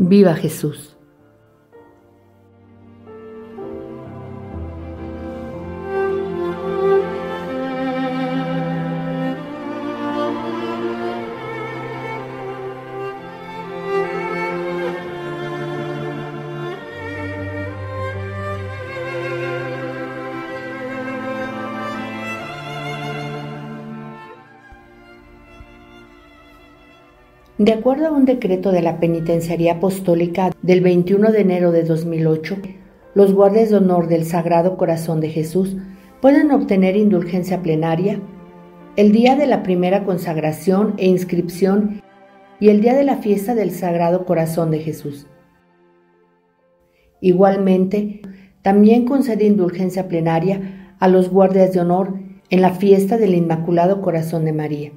Viva Jesús. De acuerdo a un decreto de la Penitenciaría Apostólica del 21 de enero de 2008, los guardias de honor del Sagrado Corazón de Jesús pueden obtener indulgencia plenaria el día de la primera consagración e inscripción y el día de la fiesta del Sagrado Corazón de Jesús. Igualmente, también concede indulgencia plenaria a los guardias de honor en la fiesta del Inmaculado Corazón de María.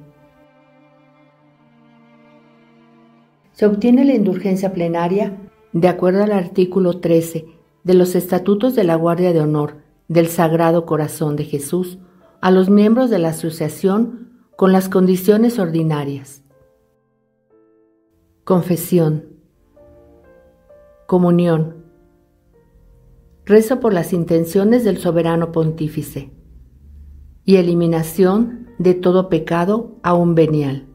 Se obtiene la indulgencia plenaria de acuerdo al artículo 13 de los Estatutos de la Guardia de Honor del Sagrado Corazón de Jesús a los miembros de la asociación con las condiciones ordinarias. Confesión. Comunión. Rezo por las intenciones del Soberano Pontífice y eliminación de todo pecado aún venial,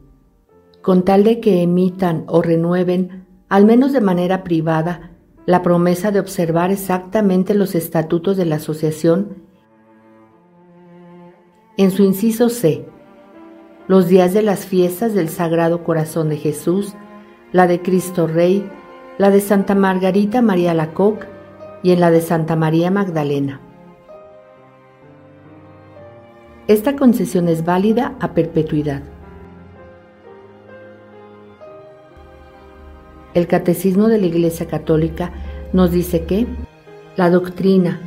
con tal de que emitan o renueven, al menos de manera privada, la promesa de observar exactamente los estatutos de la asociación en su inciso C, los días de las fiestas del Sagrado Corazón de Jesús, la de Cristo Rey, la de Santa Margarita María Alacoque y en la de Santa María Magdalena. Esta concesión es válida a perpetuidad. El Catecismo de la Iglesia Católica nos dice que la doctrina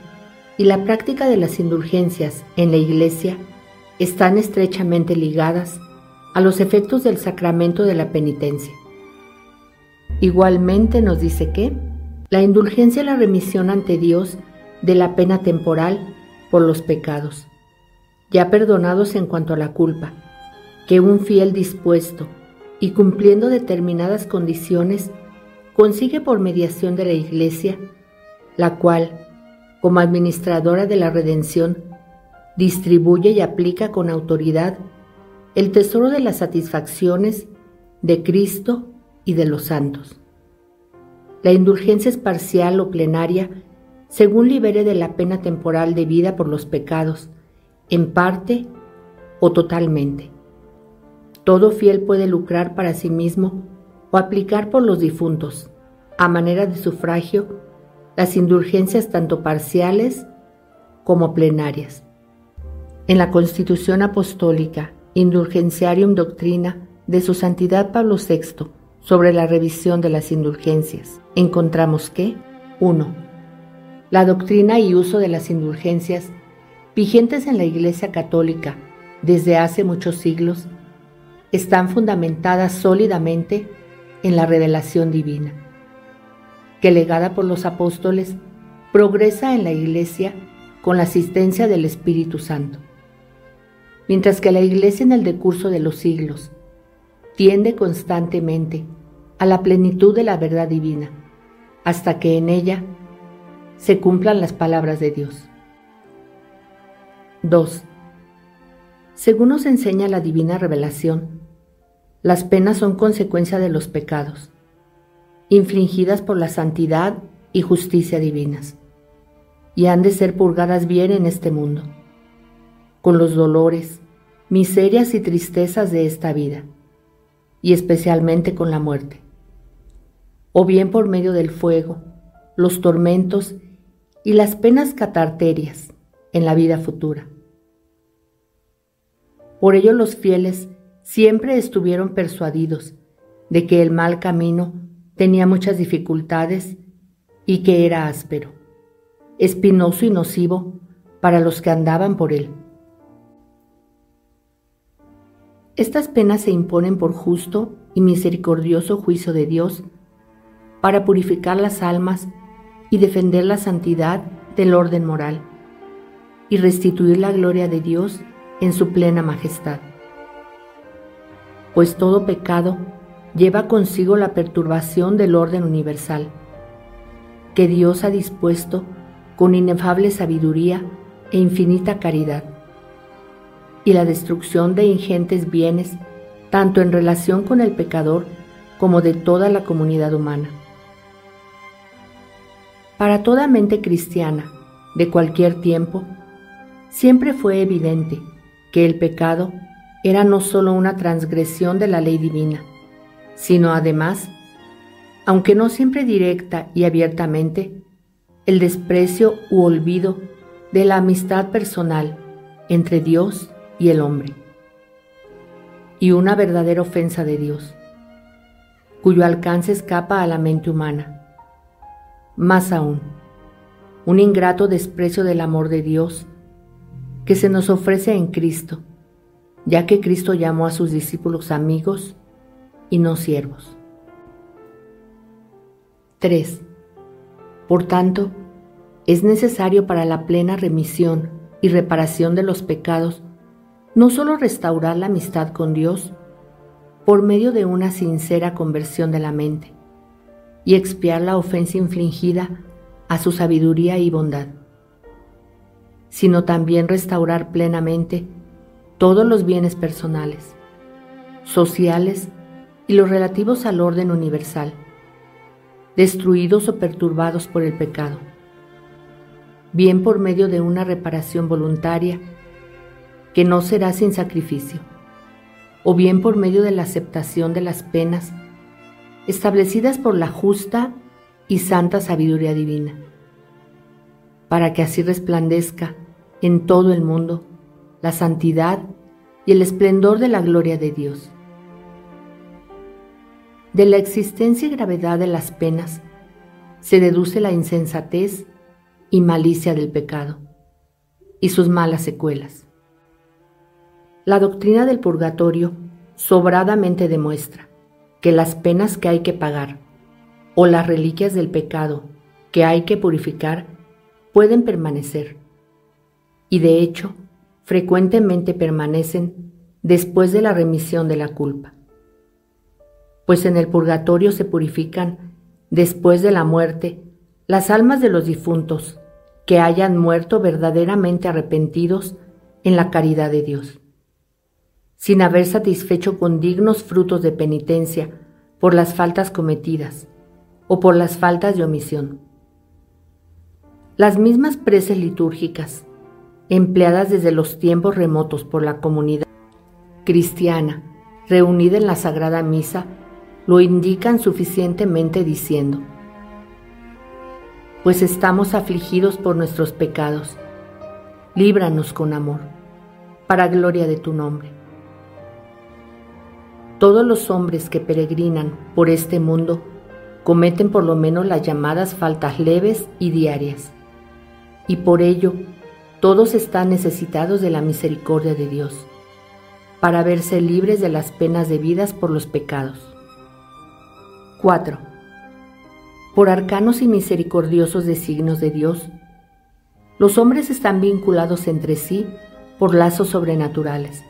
y la práctica de las indulgencias en la Iglesia están estrechamente ligadas a los efectos del sacramento de la penitencia. Igualmente nos dice que la indulgencia es la remisión ante Dios de la pena temporal por los pecados, ya perdonados en cuanto a la culpa, que un fiel dispuesto y cumpliendo determinadas condiciones consigue por mediación de la Iglesia, la cual, como administradora de la redención, distribuye y aplica con autoridad el tesoro de las satisfacciones de Cristo y de los santos. La indulgencia es parcial o plenaria, según libere de la pena temporal debida por los pecados, en parte o totalmente. Todo fiel puede lucrar para sí mismo o aplicar por los difuntos, a manera de sufragio, las indulgencias tanto parciales como plenarias. En la Constitución Apostólica Indulgenciarium Doctrina de Su Santidad Pablo VI sobre la revisión de las indulgencias, encontramos que 1. La doctrina y uso de las indulgencias, vigentes en la Iglesia Católica desde hace muchos siglos, están fundamentadas sólidamente en la revelación divina, que legada por los apóstoles, progresa en la Iglesia con la asistencia del Espíritu Santo. Mientras que la Iglesia en el decurso de los siglos tiende constantemente a la plenitud de la verdad divina, hasta que en ella se cumplan las palabras de Dios. 2. Según nos enseña la divina revelación, las penas son consecuencia de los pecados, infringidas por la santidad y justicia divinas, y han de ser purgadas bien en este mundo, con los dolores, miserias y tristezas de esta vida, y especialmente con la muerte, o bien por medio del fuego, los tormentos y las penas catarterias en la vida futura. Por ello los fieles siempre estuvieron persuadidos de que el mal camino tenía muchas dificultades y que era áspero, espinoso y nocivo para los que andaban por él. Estas penas se imponen por justo y misericordioso juicio de Dios para purificar las almas y defender la santidad del orden moral y restituir la gloria de Dios en su plena majestad. Pues todo pecado lleva consigo la perturbación del orden universal, que Dios ha dispuesto con inefable sabiduría e infinita caridad, y la destrucción de ingentes bienes, tanto en relación con el pecador como de toda la comunidad humana. Para toda mente cristiana, de cualquier tiempo, siempre fue evidente que el pecado era no solo una transgresión de la ley divina, sino además, aunque no siempre directa y abiertamente, el desprecio u olvido de la amistad personal entre Dios y el hombre, y una verdadera ofensa de Dios, cuyo alcance escapa a la mente humana. Más aún, un ingrato desprecio del amor de Dios que se nos ofrece en Cristo, ya que Cristo llamó a sus discípulos amigos y no siervos. 3. Por tanto, es necesario para la plena remisión y reparación de los pecados no solo restaurar la amistad con Dios por medio de una sincera conversión de la mente y expiar la ofensa infligida a su sabiduría y bondad, sino también restaurar plenamente todos los bienes personales, sociales y los relativos al orden universal, destruidos o perturbados por el pecado, bien por medio de una reparación voluntaria que no será sin sacrificio, o bien por medio de la aceptación de las penas establecidas por la justa y santa sabiduría divina, para que así resplandezca en todo el mundo la santidad y el esplendor de la gloria de Dios. De la existencia y gravedad de las penas se deduce la insensatez y malicia del pecado y sus malas secuelas. La doctrina del purgatorio sobradamente demuestra que las penas que hay que pagar o las reliquias del pecado que hay que purificar pueden permanecer, y de hecho frecuentemente permanecen después de la remisión de la culpa, pues en el purgatorio se purifican después de la muerte las almas de los difuntos que hayan muerto verdaderamente arrepentidos en la caridad de Dios, sin haber satisfecho con dignos frutos de penitencia por las faltas cometidas o por las faltas de omisión. Las mismas preces litúrgicas, empleadas desde los tiempos remotos por la comunidad cristiana reunida en la Sagrada Misa, lo indican suficientemente diciendo: pues estamos afligidos por nuestros pecados, líbranos con amor, para gloria de tu nombre. Todos los hombres que peregrinan por este mundo cometen por lo menos las llamadas faltas leves y diarias, y por ello todos están necesitados de la misericordia de Dios, para verse libres de las penas debidas por los pecados. 4. Por arcanos y misericordiosos designios de Dios, los hombres están vinculados entre sí por lazos sobrenaturales,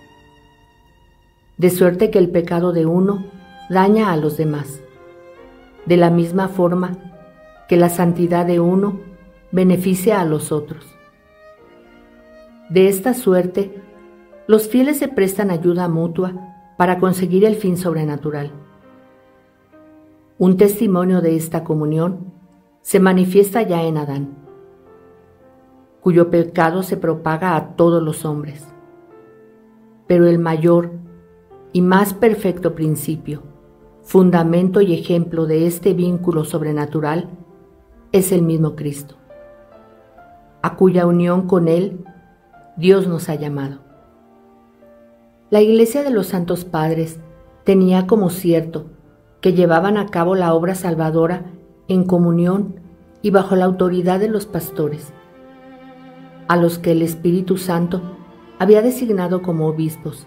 de suerte que el pecado de uno daña a los demás, de la misma forma que la santidad de uno beneficia a los otros. De esta suerte, los fieles se prestan ayuda mutua para conseguir el fin sobrenatural. Un testimonio de esta comunión se manifiesta ya en Adán, cuyo pecado se propaga a todos los hombres. Pero el mayor y más perfecto principio, fundamento y ejemplo de este vínculo sobrenatural es el mismo Cristo, a cuya unión con Él Dios nos ha llamado. La Iglesia de los Santos Padres tenía como cierto que llevaban a cabo la obra salvadora en comunión y bajo la autoridad de los pastores, a los que el Espíritu Santo había designado como obispos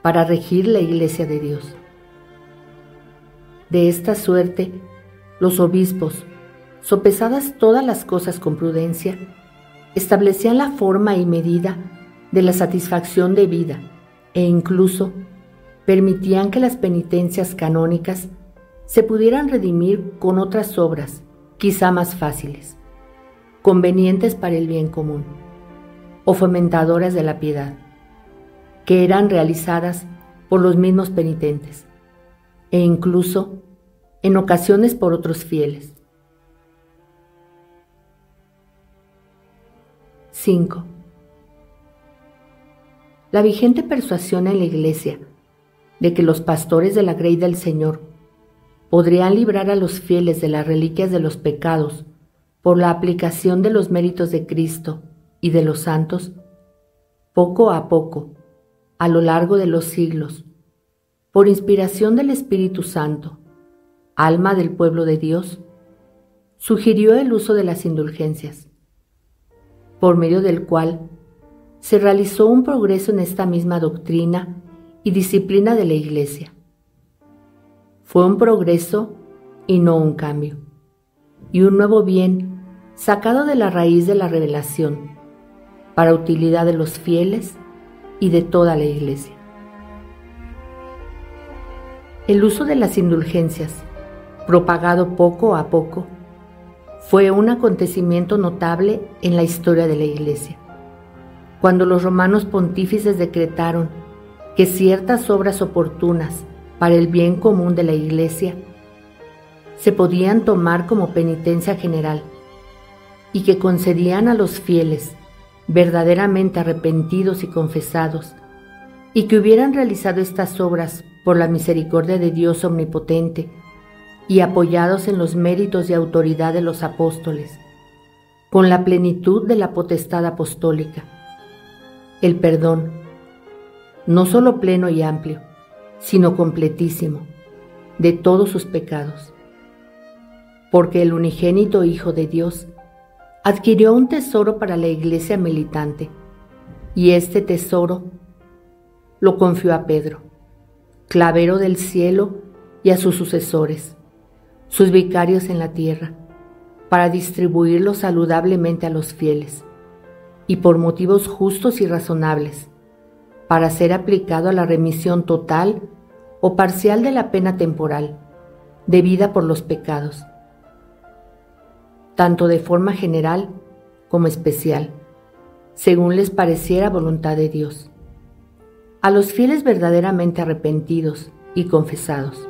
para regir la Iglesia de Dios. De esta suerte, los obispos, sopesadas todas las cosas con prudencia, establecían la forma y medida de la satisfacción debida e incluso permitían que las penitencias canónicas se pudieran redimir con otras obras, quizá más fáciles, convenientes para el bien común, o fomentadoras de la piedad, que eran realizadas por los mismos penitentes, e incluso en ocasiones por otros fieles. 5. La vigente persuasión en la Iglesia de que los pastores de la grey del Señor podrían librar a los fieles de las reliquias de los pecados por la aplicación de los méritos de Cristo y de los santos, poco a poco, a lo largo de los siglos, por inspiración del Espíritu Santo, alma del pueblo de Dios, sugirió el uso de las indulgencias, por medio del cual se realizó un progreso en esta misma doctrina y disciplina de la Iglesia. Fue un progreso y no un cambio, y un nuevo bien sacado de la raíz de la revelación, para utilidad de los fieles y de toda la Iglesia. El uso de las indulgencias, propagado poco a poco, fue un acontecimiento notable en la historia de la Iglesia. Cuando los romanos pontífices decretaron que ciertas obras oportunas para el bien común de la Iglesia se podían tomar como penitencia general y que concedían a los fieles verdaderamente arrepentidos y confesados y que hubieran realizado estas obras por la misericordia de Dios omnipotente y apoyados en los méritos y autoridad de los apóstoles, con la plenitud de la potestad apostólica, el perdón, no solo pleno y amplio, sino completísimo, de todos sus pecados. Porque el unigénito Hijo de Dios adquirió un tesoro para la Iglesia militante, y este tesoro lo confió a Pedro, clavero del cielo, y a sus sucesores, sus vicarios en la tierra, para distribuirlo saludablemente a los fieles, y por motivos justos y razonables, para ser aplicado a la remisión total o parcial de la pena temporal, debida por los pecados, tanto de forma general como especial, según les pareciera voluntad de Dios, a los fieles verdaderamente arrepentidos y confesados.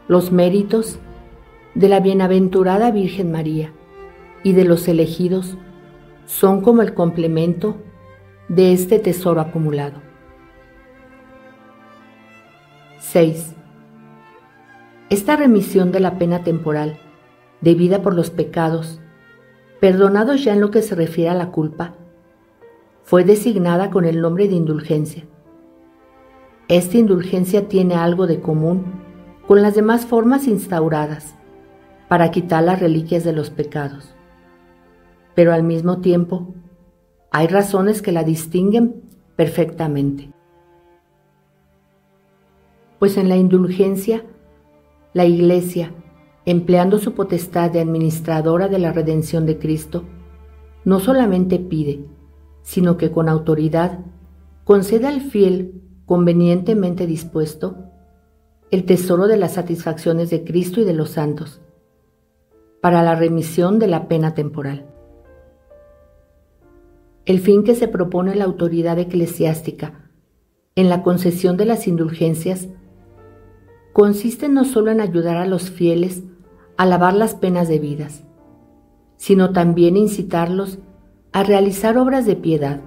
Los méritos de la bienaventurada Virgen María y de los elegidos son como el complemento de este tesoro acumulado. 6. Esta remisión de la pena temporal, debida por los pecados, perdonados ya en lo que se refiere a la culpa, fue designada con el nombre de indulgencia. Esta indulgencia tiene algo de común con las demás formas instauradas para quitar las reliquias de los pecados, pero al mismo tiempo hay razones que la distinguen perfectamente. Pues en la indulgencia, la Iglesia, empleando su potestad de administradora de la redención de Cristo, no solamente pide, sino que con autoridad concede al fiel convenientemente dispuesto el tesoro de las satisfacciones de Cristo y de los santos, para la remisión de la pena temporal. El fin que se propone la autoridad eclesiástica en la concesión de las indulgencias consiste no solo en ayudar a los fieles a lavar las penas debidas, sino también incitarlos a realizar obras de piedad,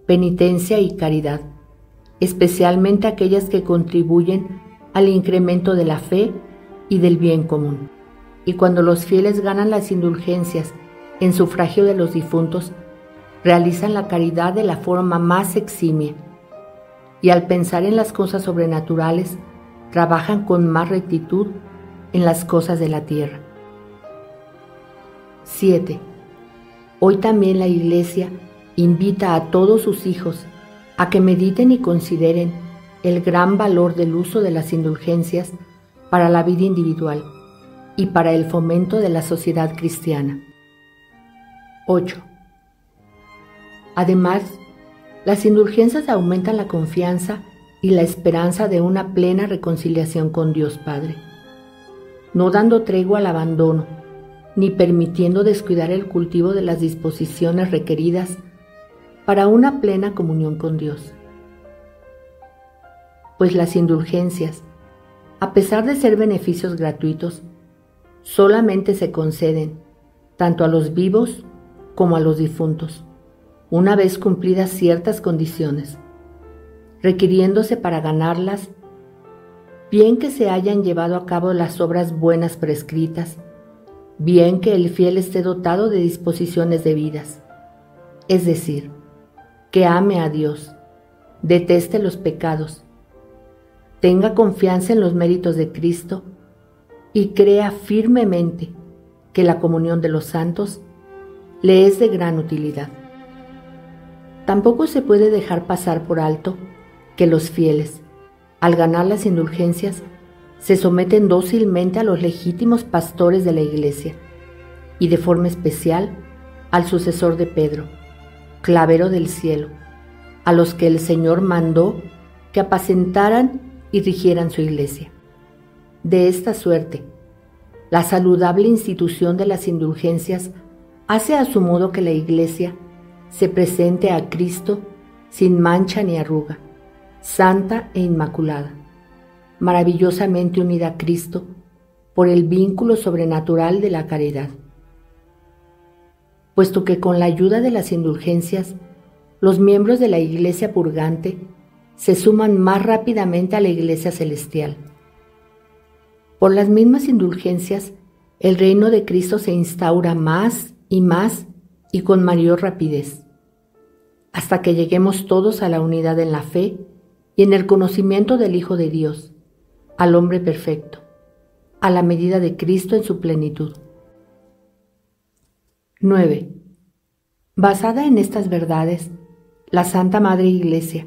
penitencia y caridad, especialmente aquellas que contribuyen al incremento de la fe y del bien común. Y cuando los fieles ganan las indulgencias en sufragio de los difuntos, realizan la caridad de la forma más eximia, y al pensar en las cosas sobrenaturales, trabajan con más rectitud en las cosas de la tierra. 7. Hoy también la Iglesia invita a todos sus hijos a que mediten y consideren el gran valor del uso de las indulgencias para la vida individual y para el fomento de la sociedad cristiana. 8. Además, Las indulgencias aumentan la confianza y la esperanza de una plena reconciliación con Dios Padre, no dando tregua al abandono, ni permitiendo descuidar el cultivo de las disposiciones requeridas para una plena comunión con Dios. Pues las indulgencias, a pesar de ser beneficios gratuitos, solamente se conceden tanto a los vivos como a los difuntos, una vez cumplidas ciertas condiciones, requiriéndose para ganarlas, bien que se hayan llevado a cabo las obras buenas prescritas, bien que el fiel esté dotado de disposiciones debidas, es decir, que ame a Dios, deteste los pecados, tenga confianza en los méritos de Cristo y crea firmemente que la comunión de los santos le es de gran utilidad. Tampoco se puede dejar pasar por alto que los fieles, al ganar las indulgencias, se someten dócilmente a los legítimos pastores de la Iglesia y de forma especial al sucesor de Pedro, clavero del cielo, a los que el Señor mandó que apacentaran y rigieran su Iglesia. De esta suerte, la saludable institución de las indulgencias hace a su modo que la Iglesia se presente a Cristo sin mancha ni arruga, santa e inmaculada, maravillosamente unida a Cristo por el vínculo sobrenatural de la caridad. Puesto que con la ayuda de las indulgencias, los miembros de la Iglesia purgante se suman más rápidamente a la Iglesia celestial. Por las mismas indulgencias, el reino de Cristo se instaura más y con mayor rapidez, hasta que lleguemos todos a la unidad en la fe y en el conocimiento del Hijo de Dios, al hombre perfecto, a la medida de Cristo en su plenitud. 9. Basada en estas verdades, la Santa Madre Iglesia,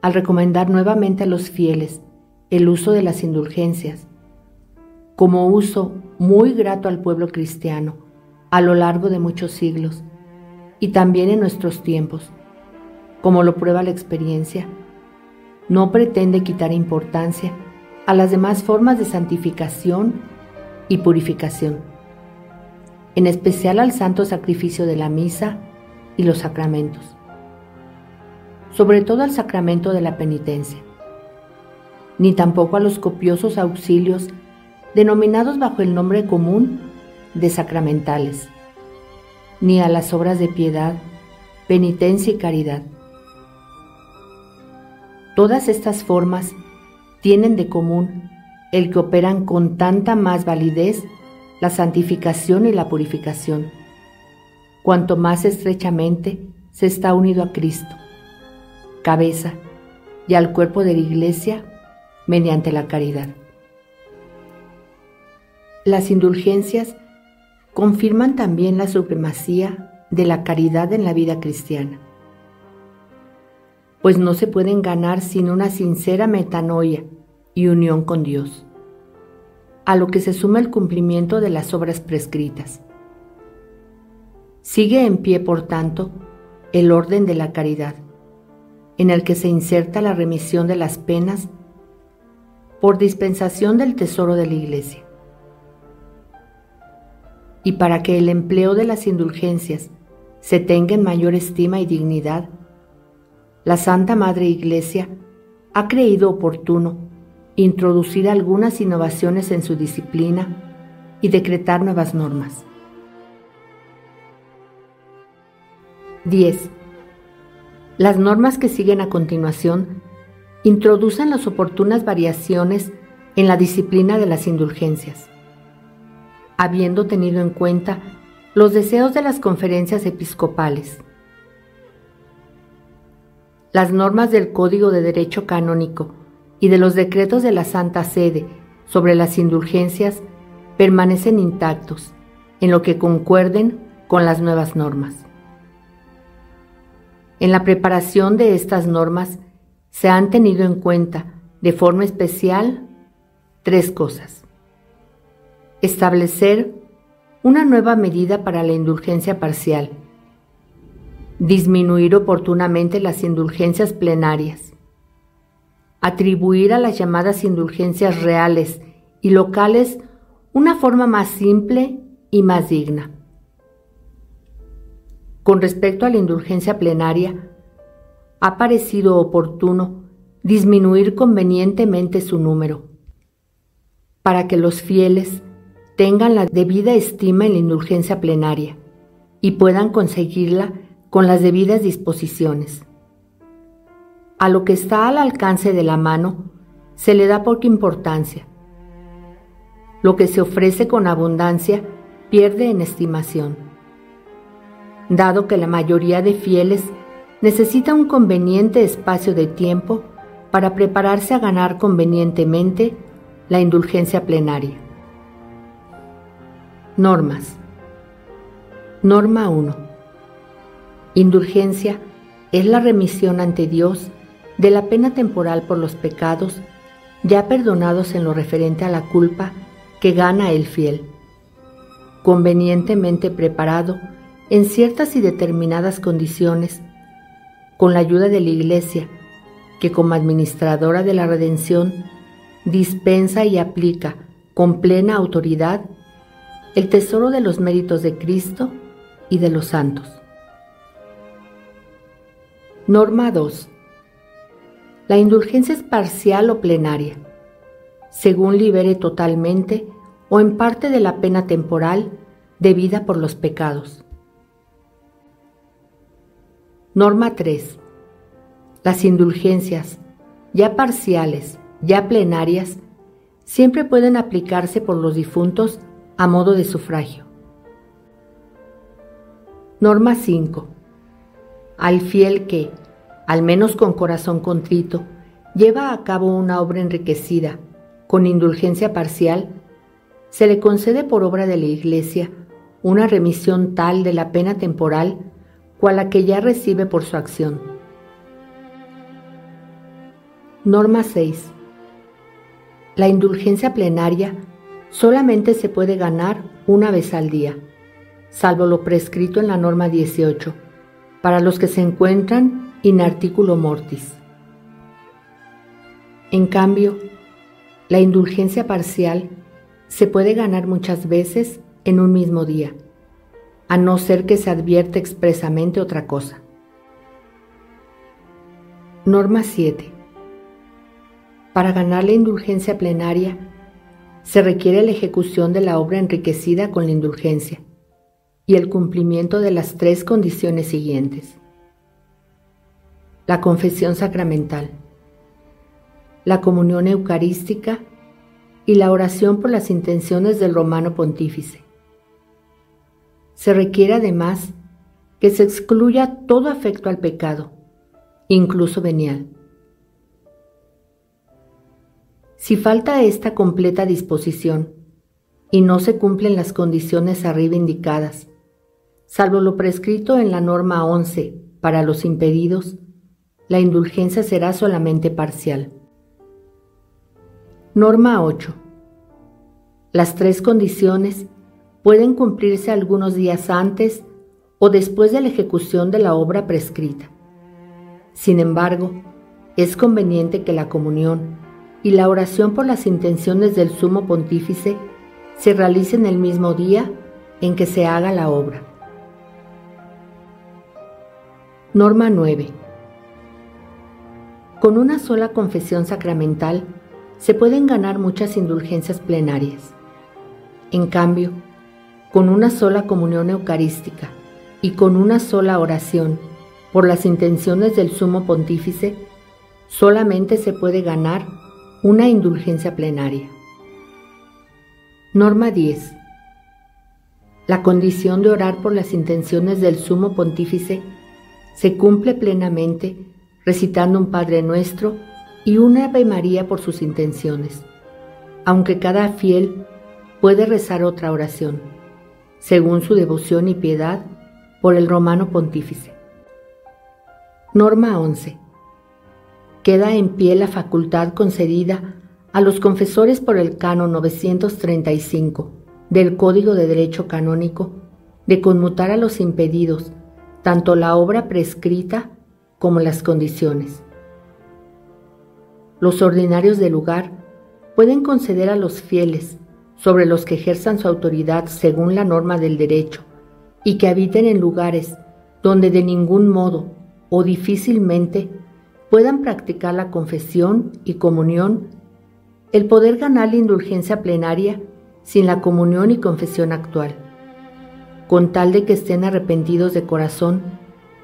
al recomendar nuevamente a los fieles el uso de las indulgencias, como uso muy grato al pueblo cristiano a lo largo de muchos siglos y también en nuestros tiempos, como lo prueba la experiencia, no pretende quitar importancia a las demás formas de santificación y purificación, en especial al santo sacrificio de la misa y los sacramentos, sobre todo al sacramento de la penitencia, ni tampoco a los copiosos auxilios denominados bajo el nombre común de sacramentales, ni a las obras de piedad, penitencia y caridad. Todas estas formas tienen de común el que operan con tanta más validez la santificación y la purificación, cuanto más estrechamente se está unido a Cristo, cabeza, y al cuerpo de la Iglesia mediante la caridad. Las indulgencias confirman también la supremacía de la caridad en la vida cristiana, pues no se pueden ganar sin una sincera metanoia y unión con Dios, a lo que se suma el cumplimiento de las obras prescritas. Sigue en pie, por tanto, el orden de la caridad, en el que se inserta la remisión de las penas por dispensación del tesoro de la Iglesia. Y para que el empleo de las indulgencias se tenga en mayor estima y dignidad, la Santa Madre Iglesia ha creído oportuno introducir algunas innovaciones en su disciplina y decretar nuevas normas. 10. Las normas que siguen a continuación introducen las oportunas variaciones en la disciplina de las indulgencias, habiendo tenido en cuenta los deseos de las conferencias episcopales. Las normas del Código de Derecho Canónico y de los decretos de la Santa Sede sobre las indulgencias permanecen intactos, en lo que concuerden con las nuevas normas. En la preparación de estas normas se han tenido en cuenta de forma especial 3 cosas. Establecer una nueva medida para la indulgencia parcial, disminuir oportunamente las indulgencias plenarias, atribuir a las llamadas indulgencias reales y locales una forma más simple y más digna. Con respecto a la indulgencia plenaria, ha parecido oportuno disminuir convenientemente su número, para que los fieles tengan la debida estima en la indulgencia plenaria y puedan conseguirla con las debidas disposiciones. A lo que está al alcance de la mano se le da poca importancia. Lo que se ofrece con abundancia pierde en estimación, dado que la mayoría de fieles necesita un conveniente espacio de tiempo para prepararse a ganar convenientemente la indulgencia plenaria. Normas. Norma 1. Indulgencia es la remisión ante Dios de la pena temporal por los pecados ya perdonados en lo referente a la culpa que gana el fiel, convenientemente preparado en ciertas y determinadas condiciones, con la ayuda de la Iglesia, que como administradora de la redención dispensa y aplica con plena autoridad el tesoro de los méritos de Cristo y de los santos. Norma 2. La indulgencia es parcial o plenaria, según libere totalmente o en parte de la pena temporal debida por los pecados. Norma 3. Las indulgencias, ya parciales, ya plenarias, siempre pueden aplicarse por los difuntos a modo de sufragio. Norma 5. Al fiel que, al menos con corazón contrito, lleva a cabo una obra enriquecida, con indulgencia parcial, se le concede por obra de la Iglesia una remisión tal de la pena temporal cual la que ya recibe por su acción. Norma 6. La indulgencia plenaria solamente se puede ganar una vez al día, salvo lo prescrito en la norma 18, para los que se encuentran in articulo mortis. En cambio, la indulgencia parcial se puede ganar muchas veces en un mismo día, a no ser que se advierta expresamente otra cosa. Norma 7. Para ganar la indulgencia plenaria, se requiere la ejecución de la obra enriquecida con la indulgencia y el cumplimiento de las 3 condiciones siguientes: la confesión sacramental, la comunión eucarística y la oración por las intenciones del Romano Pontífice. Se requiere además que se excluya todo afecto al pecado, incluso venial. Si falta esta completa disposición y no se cumplen las condiciones arriba indicadas, salvo lo prescrito en la norma 11 para los impedidos, la indulgencia será solamente parcial. Norma 8. Las 3 condiciones pueden cumplirse algunos días antes o después de la ejecución de la obra prescrita. Sin embargo, es conveniente que la comunión y la oración por las intenciones del Sumo Pontífice se realicen el mismo día en que se haga la obra. Norma 9. Con una sola confesión sacramental se pueden ganar muchas indulgencias plenarias. En cambio, con una sola comunión eucarística y con una sola oración por las intenciones del Sumo Pontífice, solamente se puede ganar una indulgencia plenaria. Norma 10. La condición de orar por las intenciones del Sumo Pontífice se cumple plenamente recitando un Padre Nuestro y una Ave María por sus intenciones, aunque cada fiel puede rezar otra oración, según su devoción y piedad por el Romano Pontífice. Norma 11. Queda en pie la facultad concedida a los confesores por el Canon 935 del Código de Derecho Canónico de conmutar a los impedidos tanto la obra prescrita como las condiciones. Los ordinarios del lugar pueden conceder a los fieles, sobre los que ejerzan su autoridad según la norma del derecho, y que habiten en lugares donde de ningún modo o difícilmente puedan practicar la confesión y comunión, el poder ganar la indulgencia plenaria sin la comunión y confesión actual, con tal de que estén arrepentidos de corazón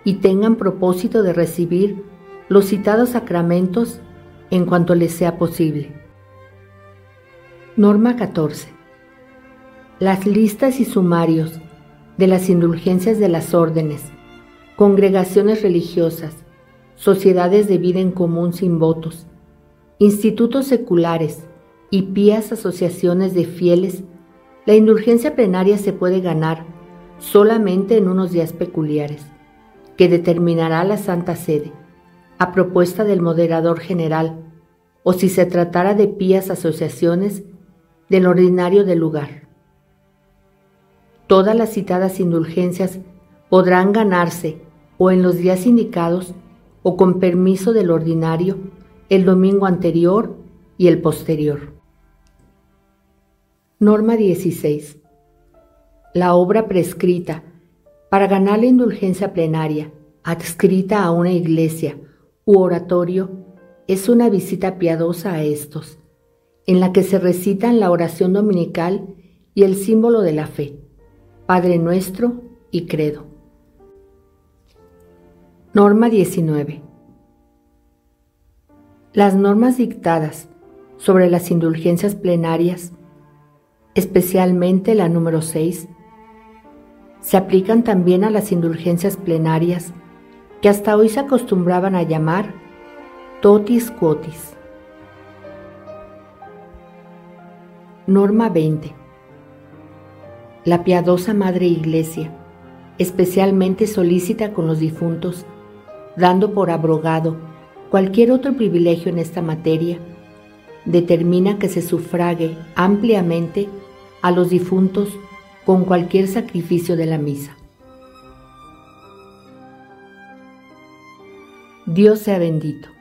y tengan propósito de recibir los citados sacramentos en cuanto les sea posible. Norma 14. Las listas y sumarios de las indulgencias de las órdenes, congregaciones religiosas, sociedades de vida en común sin votos, institutos seculares y pías asociaciones de fieles, la indulgencia plenaria se puede ganar solamente en unos días peculiares, que determinará la Santa Sede, a propuesta del moderador general, o si se tratara de pías asociaciones del ordinario del lugar. Todas las citadas indulgencias podrán ganarse o en los días indicados o con permiso del ordinario el domingo anterior y el posterior. Norma 16. La obra prescrita para ganar la indulgencia plenaria, adscrita a una iglesia u oratorio, es una visita piadosa a estos, en la que se recitan la oración dominical y el símbolo de la fe, Padre Nuestro y Credo. Norma 19. Las normas dictadas sobre las indulgencias plenarias, especialmente la número 6, se aplican también a las indulgencias plenarias que hasta hoy se acostumbraban a llamar totis quotis. Norma 20. La piadosa Madre Iglesia, especialmente solícita con los difuntos, dando por abrogado cualquier otro privilegio en esta materia, determina que se sufrague ampliamente a los difuntos con cualquier sacrificio de la misa. Dios sea bendito.